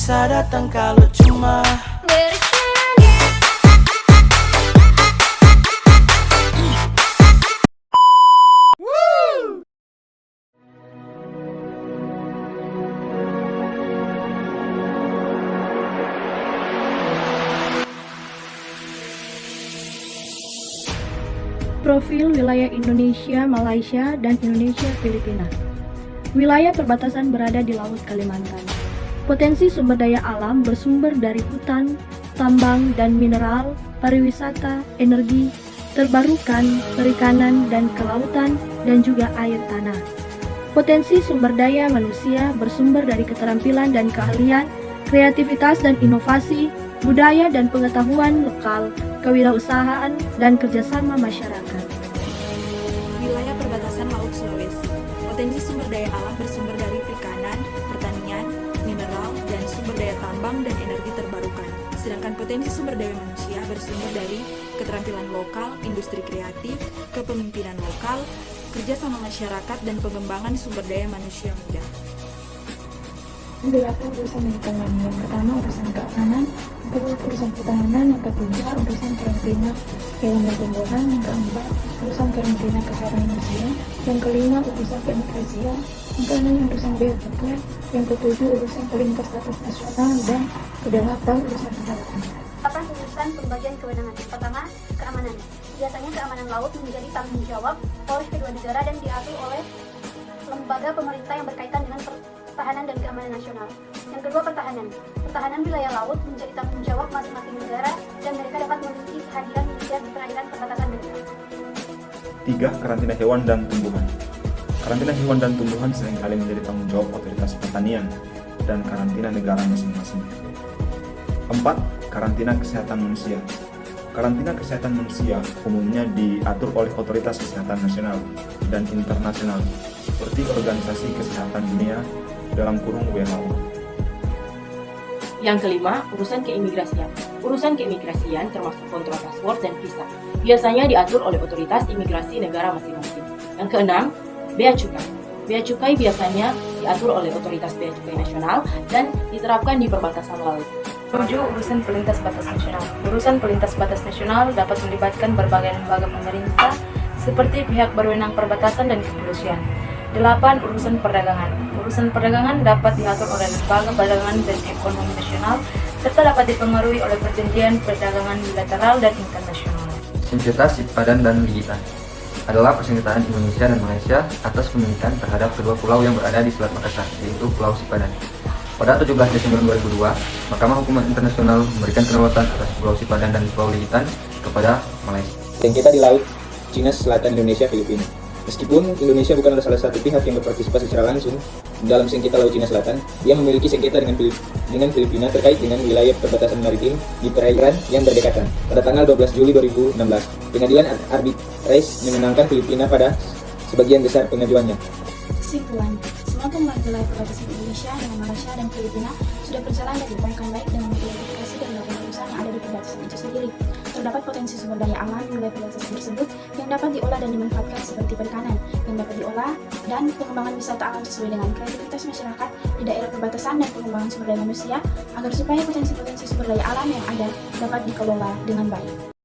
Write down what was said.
bisa datang kalau cuma Profil wilayah Indonesia, Malaysia, dan Indonesia, Filipina. Wilayah perbatasan berada di Laut Kalimantan. Potensi sumber daya alam bersumber dari hutan, tambang dan mineral, pariwisata, energi, terbarukan, perikanan dan kelautan, dan juga air tanah. Potensi sumber daya manusia bersumber dari keterampilan dan keahlian, kreativitas dan inovasi, budaya dan pengetahuan lokal, kewirausahaan, dan kerjasama masyarakat. Wilayah perbatasan Laut Sulawesi. Potensi sumber daya alam bersumber dari perikanan, pertanian, mineral, dan sumber daya tambang dan energi terbarukan. Sedangkan potensi sumber daya manusia bersumber dari keterampilan lokal, industri kreatif, kepemimpinan lokal, kerjasama masyarakat, dan pengembangan sumber daya manusia muda. Beberapa urusan yang ditangani. Yang pertama urusan keamanan, yang kedua urusan pertahanan, yang ketiga urusan karantina hewan dan tumbuhan, yang keempat urusan karantina kesehatan manusia, yang kelima urusan keimigrasian, yang keenam urusan bea cukai, yang ketujuh urusan pelintas batas nasional, dan kedelapan urusan perdagangan. Apa urusan pembagian kewenangan? Pertama, keamanan. Biasanya keamanan laut menjadi tanggung jawab oleh kedua negara dan diatur oleh lembaga pemerintah yang berkaitan dengan pertahanan dan keamanan nasional. Yang kedua, pertahanan. Pertahanan wilayah laut menjadi tanggung jawab masing-masing negara dan mereka dapat memiliki kehadiran militer di perairan perbatasan negara. 3. Karantina hewan dan tumbuhan. Karantina hewan dan tumbuhan seringkali menjadi tanggung jawab otoritas pertanian dan karantina negara masing-masing. 4. Karantina kesehatan manusia. Karantina kesehatan manusia umumnya diatur oleh otoritas kesehatan nasional dan internasional seperti Organisasi Kesehatan Dunia (WHO). Yang kelima, urusan keimigrasian. Urusan keimigrasian termasuk kontrol paspor dan visa. Biasanya diatur oleh otoritas imigrasi negara masing-masing. Yang keenam, bea cukai. Bea cukai biasanya diatur oleh otoritas bea cukai nasional dan diterapkan di perbatasan laut. 7. Urusan pelintas batas nasional. Urusan pelintas batas nasional dapat melibatkan berbagai lembaga pemerintah seperti pihak berwenang perbatasan dan kepolisian. 8. Urusan perdagangan. Urusan perdagangan dapat diatur oleh lembaga perdagangan dan ekonomi nasional serta dapat dipengaruhi oleh perjanjian perdagangan bilateral dan internasional. Sengketa Sipadan dan Ligitan adalah persengketaan Indonesia dan Malaysia atas pemilikan terhadap kedua pulau yang berada di Selat Makassar, yaitu Pulau Sipadan. Pada 17 Desember 2002, Mahkamah Hukum Internasional memberikan kedaulatan atas Pulau Sipadan dan Pulau Ligitan kepada Malaysia. Sengketa di Laut Cina Selatan Indonesia Filipina. Meskipun Indonesia bukanlah salah satu pihak yang berpartisipasi secara langsung dalam sengketa Laut Cina Selatan, dia memiliki sengketa dengan Filipina terkait dengan wilayah perbatasan maritim di perairan yang berdekatan. Pada tanggal 12 Juli 2016, pengadilan arbitrase memenangkan Filipina pada sebagian besar pengajuannya. Kesimpulan, semua pembahasan wilayah perbatasan Indonesia dengan Malaysia dan Filipina sudah berjalan dan diupayakan baik dengan mengklarifikasi dan melakukan usaha yang ada di perbatasan itu sendiri. Terdapat potensi sumber daya alam di wilayah perbatasan tersebut yang dapat diolah dan dimanfaatkan seperti perikanan yang dapat diolah dan pengembangan wisata alam sesuai dengan kreativitas masyarakat di daerah perbatasan dan pengembangan sumber daya manusia agar supaya potensi-potensi sumber daya alam yang ada dapat dikelola dengan baik.